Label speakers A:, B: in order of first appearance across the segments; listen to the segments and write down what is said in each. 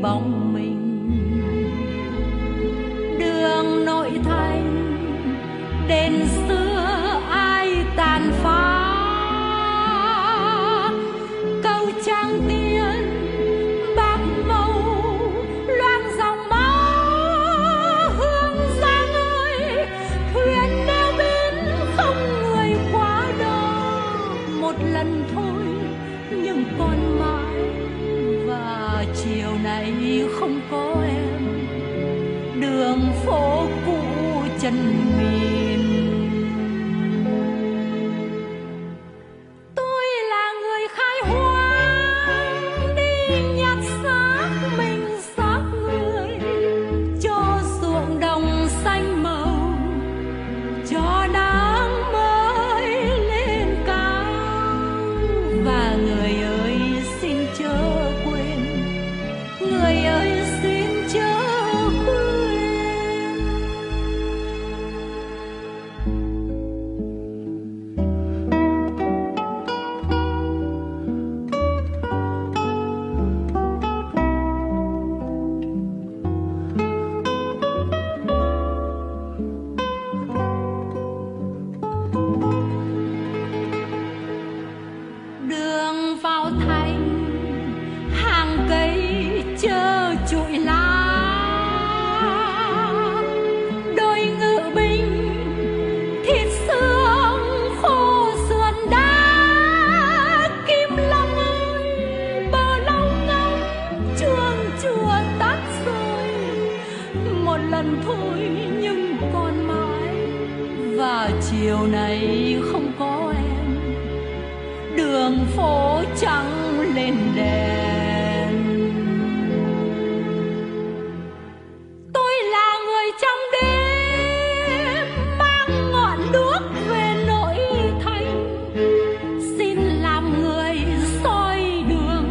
A: bóng mình. Đường nội thành đền xưa ai tàn phá, cầu Trang Tiên bạc màu loang dòng máu. Hương Giang ơi, thuyền neo bến không người qua đó. Một lần thôi nhưng còn mãi, và chiều nay không có em. Đường phố cũ chân mìn. Tôi là người khai hoang đi nhặt xác mình xác người, cho ruộng đồng xanh màu, cho nắng mới lên cao. Và người ơi xin chớ quên, người ơi xin chớ trụi lá. Đôi ngự binh thịt xương khô sườn đá. Kim Long ơi, bờ Long ngóng chuông chùa tắt rồi. Một lần thôi nhưng còn mãi, và chiều nay không có em. Đường phố trắng lên đèn. Trong đêm mang ngọn đuốc về nội thành, xin làm người soi đường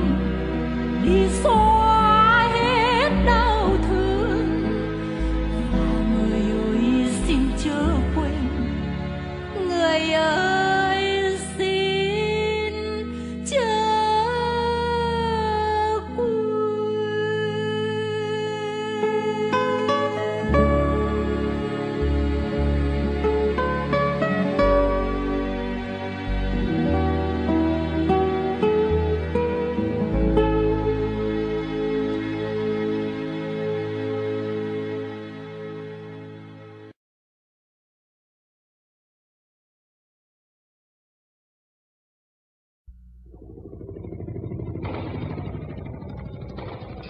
A: đi xóa hết đau thương. Và người ơi xin chớ quên, người ơi xin chớ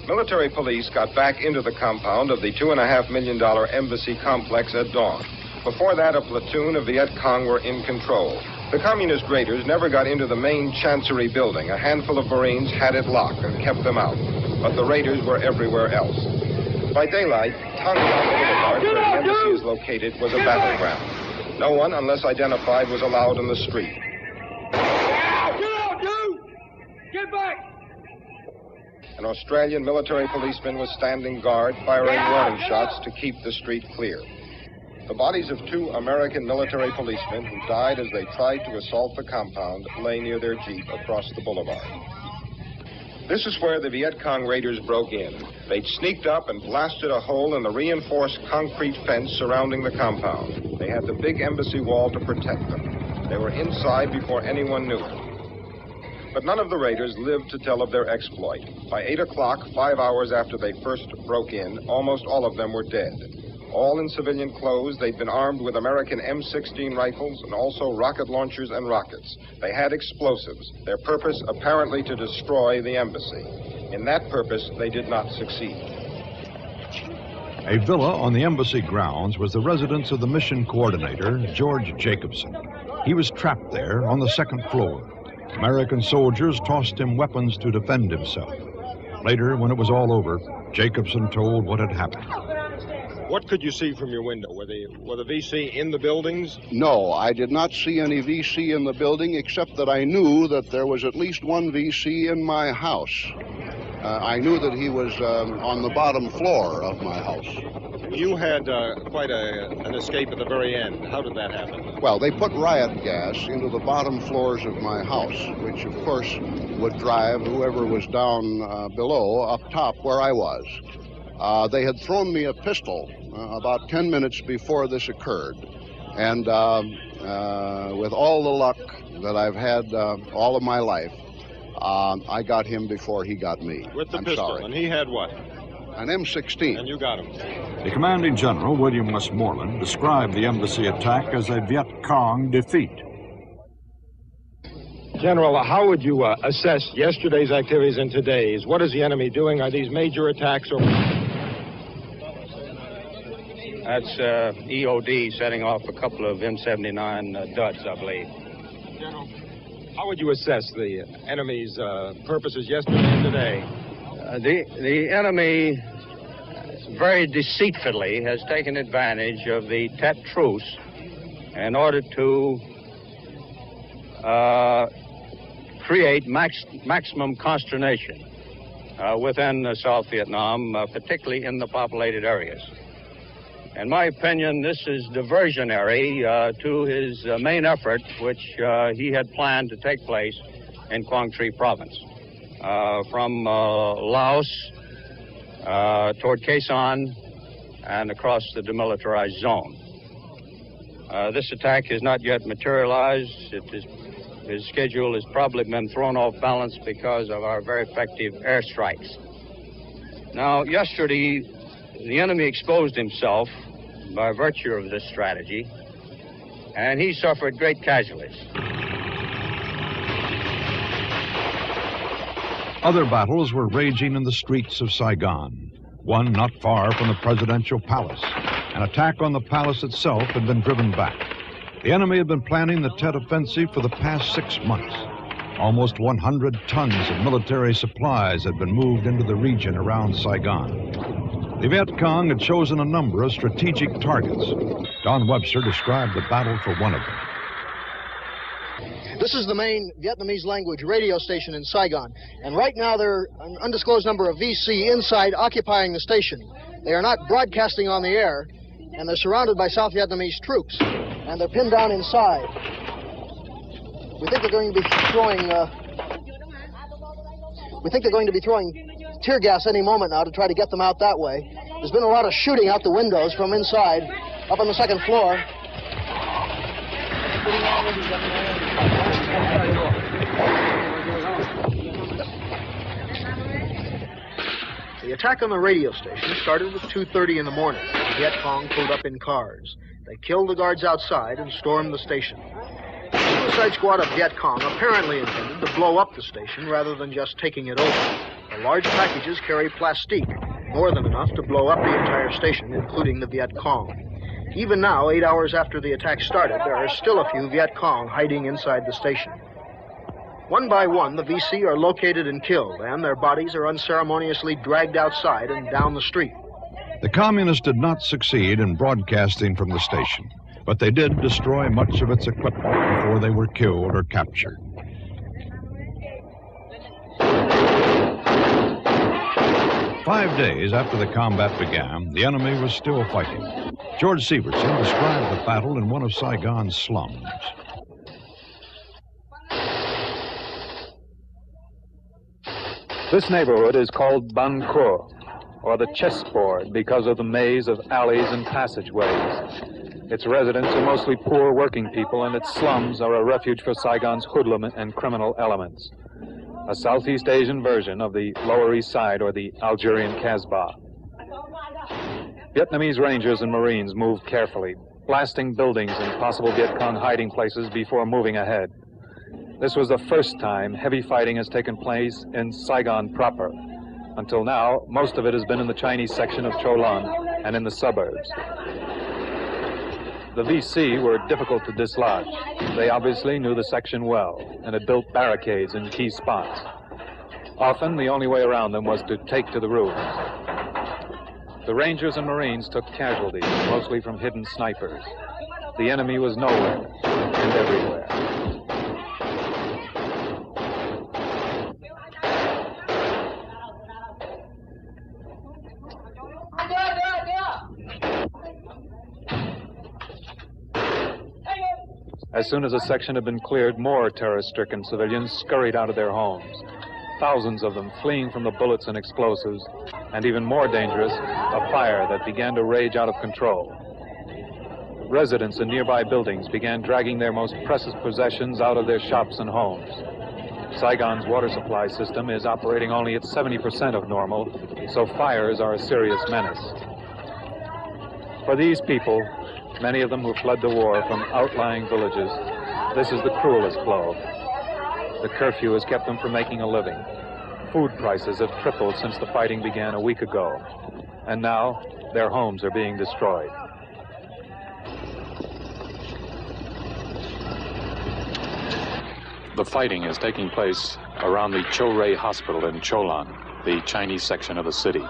B: Military police got back into the compound of the $2.5 million embassy complex at dawn. Before that, a platoon of Viet Cong were in control. The communist raiders never got into the main chancery building. A handful of Marines had it locked and kept them out. But the raiders were everywhere else. By daylight, Tongan Boulevard, where the embassy is located, was a battleground. No one, unless identified, was allowed in the street.
C: Get out, dude! Get back!
B: An Australian military policeman was standing guard, firing warning shots to keep the street clear. The bodies of 2 American military policemen who died as they tried to assault the compound lay near their jeep across the boulevard. This is where the Viet Cong raiders broke in. They'd sneaked up and blasted a hole in the reinforced concrete fence surrounding the compound. They had the big embassy wall to protect them. They were inside before anyone knew it. But none of the raiders lived to tell of their exploit. By 8 o'clock, 5 hours after they first broke in, almost all of them were dead. All in civilian clothes, they'd been armed with American M16 rifles and also rocket launchers and rockets. They had explosives, their purpose apparently to destroy the embassy. In that purpose, they did not succeed.
D: A villa on the embassy grounds was the residence of the mission coordinator, George Jacobson. He was trapped there on the 2nd floor. American soldiers tossed him weapons to defend himself. Later, when it was all over, Jacobson told what had happened.
B: What could you see from your window? Were the VC in the buildings?
E: No, I did not see any VC in the building, except that I knew that there was at least one VC in my house. I knew that he was on the bottom floor of my house.
F: You had quite an escape at the very end. How did that happen?
E: Well, they put riot gas into the bottom floors of my house, which, of course, would drive whoever was down below up top where I was. They had thrown me a pistol about 10 minutes before this occurred. And with all the luck that I've had all of my life, I got him before he got me.
F: With the
E: I'm
F: pistol,
E: sorry.
F: And he had what?
E: An M16.
F: And you got him.
D: The commanding general, William Westmoreland, described the embassy attack as a Viet Cong defeat.
G: General, how would you assess yesterday's activities and today's? What is the enemy doing? Are these major attacks or...
H: That's EOD setting off a couple of M79 duds, I believe.
G: General, how would you assess the enemy's purposes yesterday and today?
H: The enemy very deceitfully has taken advantage of the Tet truce in order to create maximum consternation within South Vietnam, particularly in the populated areas. In my opinion, this is diversionary to his main effort, which he had planned to take place in Quang Tri province, from Laos toward Khe Sanh and across the demilitarized zone. This attack has not yet materialized. His schedule has probably been thrown off balance because of our very effective airstrikes. Now, yesterday, the enemy exposed himself by virtue of this strategy, and he suffered great casualties.
D: Other battles were raging in the streets of Saigon, one not far from the presidential palace. An attack on the palace itself had been driven back. The enemy had been planning the Tet offensive for the past 6 months. Almost 100 tons of military supplies had been moved into the region around Saigon. The Viet Cong had chosen a number of strategic targets. Don Webster described the battle for one of them.
I: This is the main Vietnamese language radio station in Saigon, and right now there are an undisclosed number of VC inside occupying the station. They are not broadcasting on the air, and they're surrounded by South Vietnamese troops, and they're pinned down inside. We think they're going to be throwing tear gas any moment now to try to get them out that way. There's been a lot of shooting out the windows from inside, up on the second floor. The attack on the radio station started at 2:30 in the morning. The Viet Cong pulled up in cars. They killed the guards outside and stormed the station. The suicide squad of Viet Cong apparently intended to blow up the station rather than just taking it over. The large packages carry plastique, more than enough to blow up the entire station, including the Viet Cong. Even now, 8 hours after the attack started, there are still a few Viet Cong hiding inside the station. One by one, the VC are located and killed, and their bodies are unceremoniously dragged outside and down the street.
D: The communists did not succeed in broadcasting from the station, but they did destroy much of its equipment before they were killed or captured. Five days after the combat began, the enemy was still fighting. George Severson described the battle in one of Saigon's slums.
J: This neighborhood is called Ban Kur, or the chessboard, because of the maze of alleys and passageways. Its residents are mostly poor working people, and its slums are a refuge for Saigon's hoodlum and criminal elements. A Southeast Asian version of the Lower East Side or the Algerian Casbah. Vietnamese Rangers and Marines moved carefully, blasting buildings and possible Viet Cong hiding places before moving ahead. This was the first time heavy fighting has taken place in Saigon proper. Until now, most of it has been in the Chinese section of Cho Lon and in the suburbs. The VC were difficult to dislodge. They obviously knew the section well and had built barricades in key spots. Often, the only way around them was to take to the roofs. The Rangers and Marines took casualties, mostly from hidden snipers. The enemy was nowhere and everywhere. As soon as a section had been cleared, more terror-stricken civilians scurried out of their homes, thousands of them fleeing from the bullets and explosives, and even more dangerous, a fire that began to rage out of control. Residents in nearby buildings began dragging their most precious possessions out of their shops and homes. Saigon's water supply system is operating only at 70% of normal, so fires are a serious menace. For these people, many of them who fled the war from outlying villages, this is the cruelest blow. The curfew has kept them from making a living. Food prices have tripled since the fighting began a week ago, and now their homes are being destroyed. The fighting is taking place around the Cho-Rei Hospital in Cholan, the Chinese section of the city.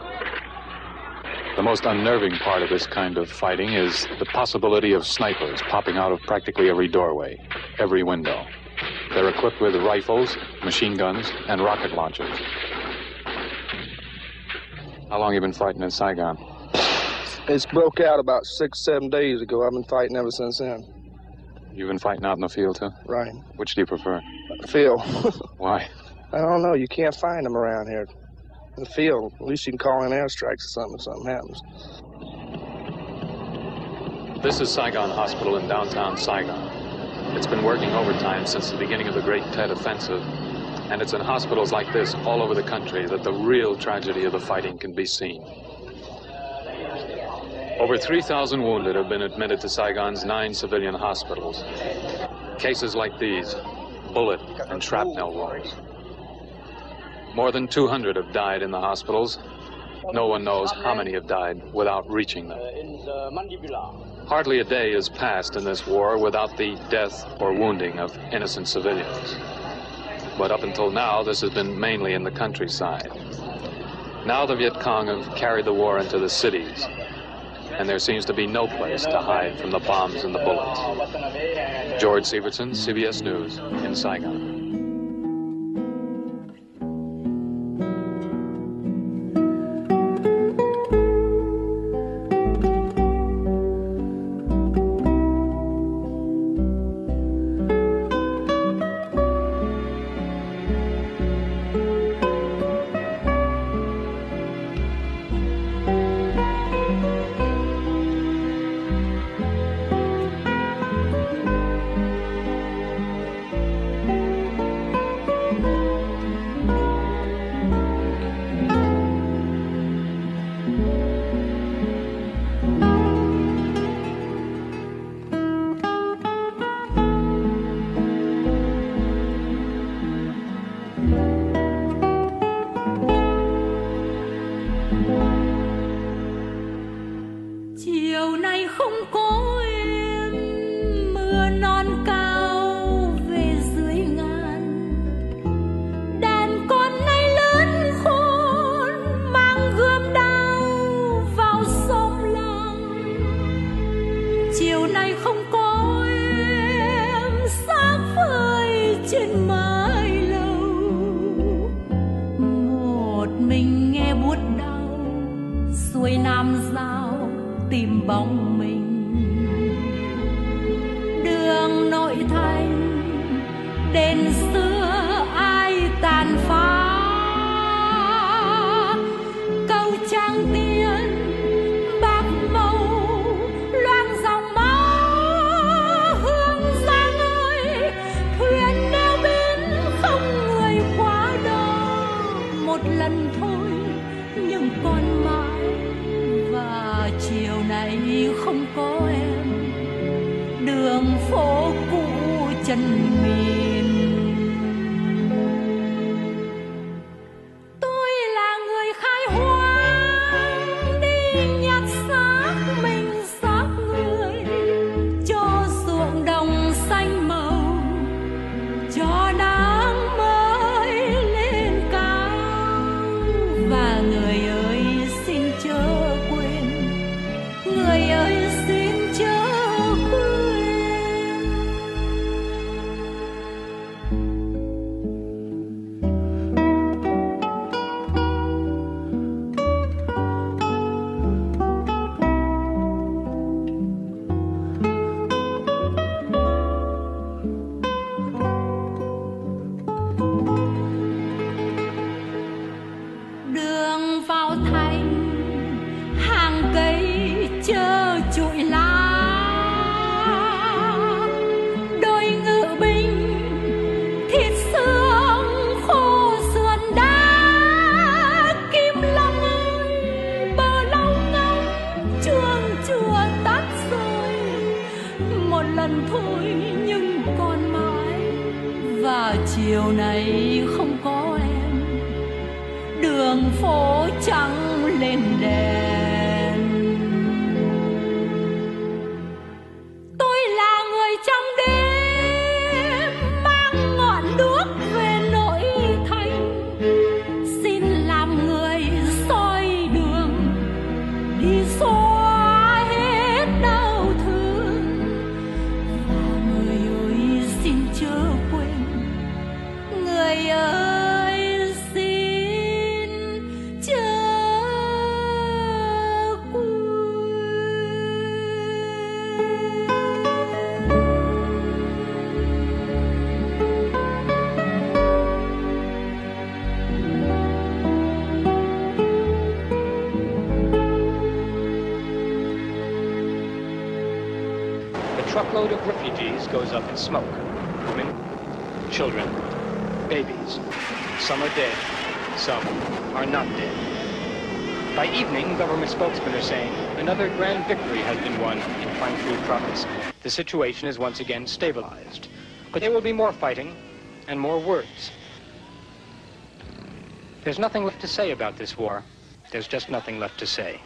J: The most unnerving part of this kind of fighting is the possibility of snipers popping out of practically every doorway, every window. They're equipped with rifles, machine guns, and rocket launchers. How long have you been fighting in Saigon?
K: It's broke out about 6-7 days ago. I've been fighting ever since then.
J: You've been fighting out in the field, too?
K: Right.
J: Which do you prefer?
K: Field.
J: Why?
K: I don't know. You can't find them around here. In the field, at least you can call in airstrikes or something if something happens.
J: This is Saigon Hospital in downtown Saigon. It's been working overtime since the beginning of the Great Tet Offensive, and it's in hospitals like this all over the country that the real tragedy of the fighting can be seen. Over 3,000 wounded have been admitted to Saigon's 9 civilian hospitals. Cases like these, bullet and shrapnel wounds. More than 200 have died in the hospitals. No one knows how many have died without reaching them. Hardly a day has passed in this war without the death or wounding of innocent civilians. But up until now, this has been mainly in the countryside. Now the Viet Cong have carried the war into the cities, and there seems to be no place to hide from the bombs and the bullets. George Sievertson, CBS News, in Saigon.
A: một lần thôi nhưng còn mãi. Và chiều nay không có em, đường phố trắng lên đèn. Tôi là người trong đêm mang ngọn đuốc về nội thành, xin làm người soi đường đi xóa hết đau thương. Và người ơi xin chớ quên, người ơi xin chớ
L: A truckload of refugees goes up in smoke. Women, children, babies. Some are dead, some are not dead. By evening, government spokesmen are saying another grand victory has been won in Pine Fruit Province. The situation is once again stabilized. But there will be more fighting and more words. There's nothing left to say about this war. There's just nothing left to say.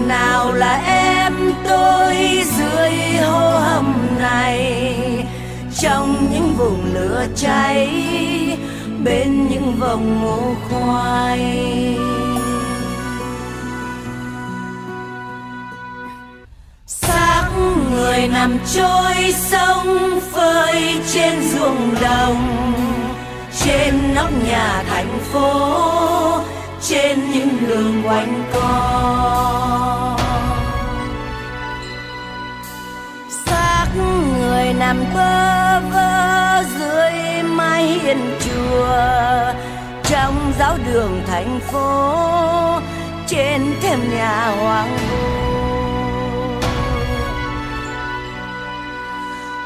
M: Nào là em tôi dưới hố hầm này, trong những vùng lửa cháy, bên những vòng ngô khoai. Xác người nằm trôi sông phơi trên ruộng đồng, trên nóc nhà thành phố, trên những đường quanh co. Xác người nằm bơ vơ dưới mái hiên chùa, trong giáo đường thành phố, trên thềm nhà hoang vu.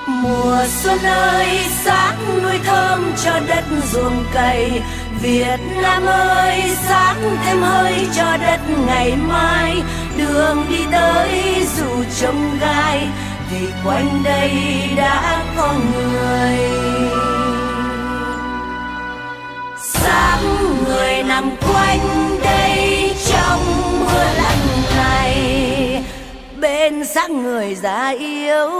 M: Mùa xuân ơi, xác nuôi thơm cho đất ruộng cày. Việt Nam ơi, xác thêm hơi cho đất ngày mai. Đường đi tới dù trông gai, thì quanh đây đã có người. Xác người nằm quanh đây trong mưa lạnh này, bên xác người già yếu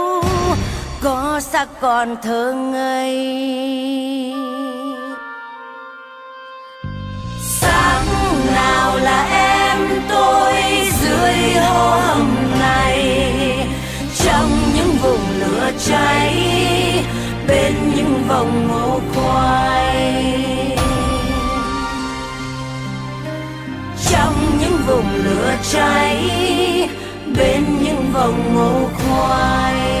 M: có xác còn thơ ngây. Xác nào là em tôi dưới hố hầm này, trong những vùng lửa cháy, bên những vòng ngô khoai. Trong những vùng lửa cháy, bên những vòng ngô khoai.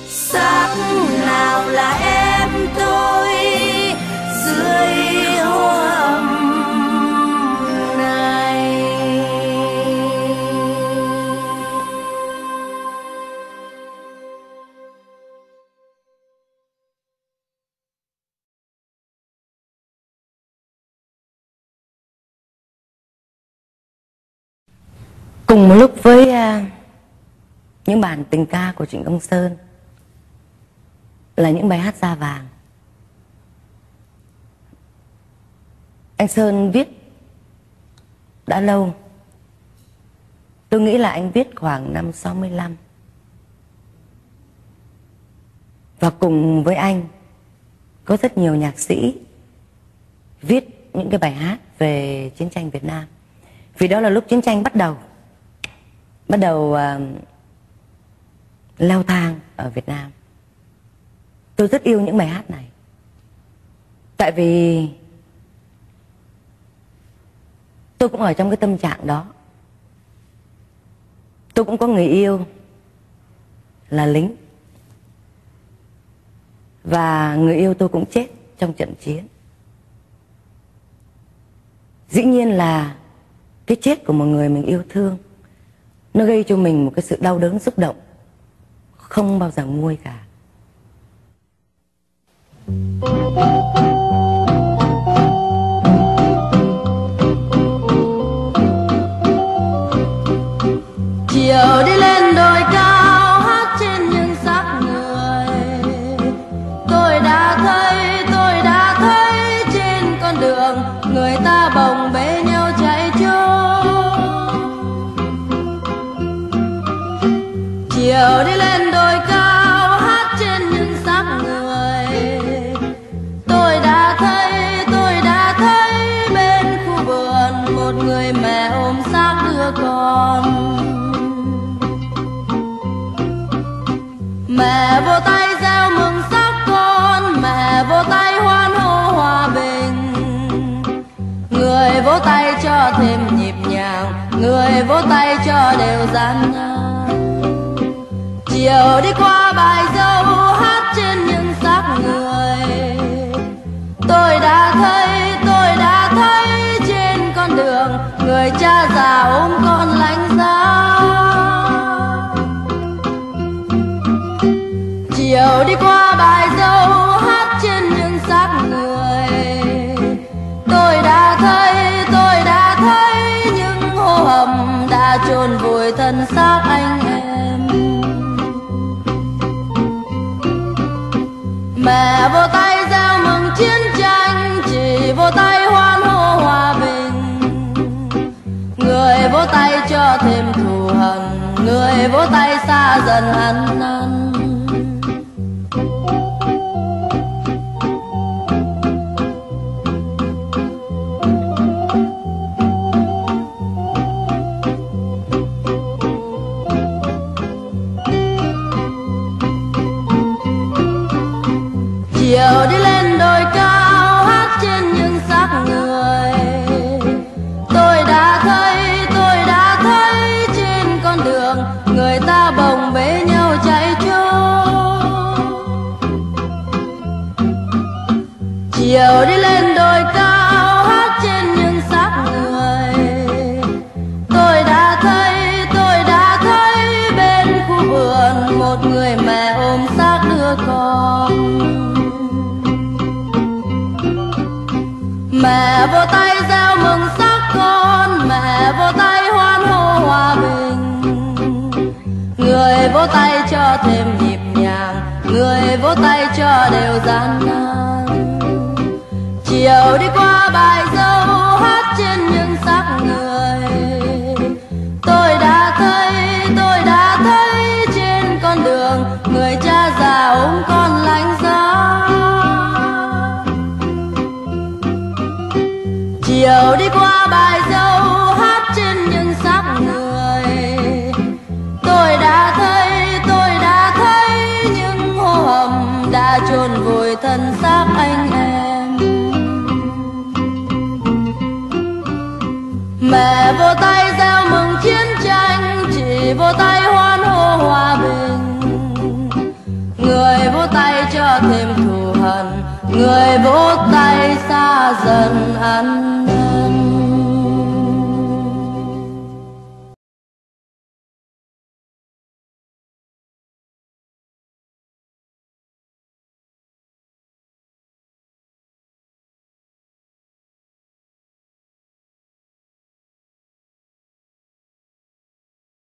M: Xác nào là em tôi dưới hố hầm này.
N: Cùng một lúc với những bản tình ca của Trịnh Công Sơn là những bài hát da vàng. Anh Sơn viết đã lâu. Tôi nghĩ là anh viết khoảng năm 65. Và cùng với anh có rất nhiều nhạc sĩ viết những cái bài hát về chiến tranh Việt Nam. Vì đó là lúc chiến tranh bắt đầu leo thang ở Việt Nam. Tôi rất yêu những bài hát này. Tại vì tôi cũng ở trong cái tâm trạng đó. Tôi cũng có người yêu là lính. Và người yêu tôi cũng chết trong trận chiến. Dĩ nhiên là cái chết của một người mình yêu thương nó gây cho mình một cái sự đau đớn xúc động không bao giờ nguôi cả.
M: Chiều đi lên đồi cao hát trên những xác người. Tôi đã thấy trên con đường người ta bồng bế nhau chạy trốn. Chiều đi lên đồi cao hát trên những xác người. Tôi đã thấy bên khu vườn một người mẹ ôm xác đứa con. Mẹ vô tay gieo mừng xác con, mẹ vô tay hoan hô hòa bình. Người vỗ tay cho thêm nhịp nhàng, người vỗ tay cho đều gian nan. Chiều đi qua bài dâu hát trên những xác người. Tôi đã thấy trên con đường người cha già ôm con lạnh giá. Chiều đi qua bài dâu hát trên những xác người. Tôi đã thấy những hô hầm đã chôn vùi thân xác anh em. Mẹ vô tay gieo mừng chiến tranh, chỉ vô tay hoan hô hòa bình. Người vỗ tay cho thêm thù hằn, người vỗ tay xa dần ăn năn. Chiều đi lên đồi cao hát trên những xác người. Tôi đã thấy trên con đường người ta bồng bế nhau chạy trốn. Chiều đi lên đồi cao hát trên những xác người. Tôi đã thấy bên khu vườn một người mẹ ôm xác đứa con. Mẹ vô tay gieo mừng xác con, mẹ vô tay hoan hô hòa bình. Người vỗ tay cho thêm nhịp nhàng, người vỗ tay cho đều gian nan. Chiều đi qua bài dâu hát trên những xác người. Tôi đã thấy trên con đường người cha già ôm con lạnh giá. Chiều đi qua bài dâu hát trên những xác người. Tôi đã thấy những hô hầm đã chôn vùi thân xác anh em. Mẹ vô tay gieo mừng chiến tranh, chỉ vô tay hoan hô hòa bình. Người vỗ tay cho thêm thù hằn, người vỗ tay xa dần ăn năn.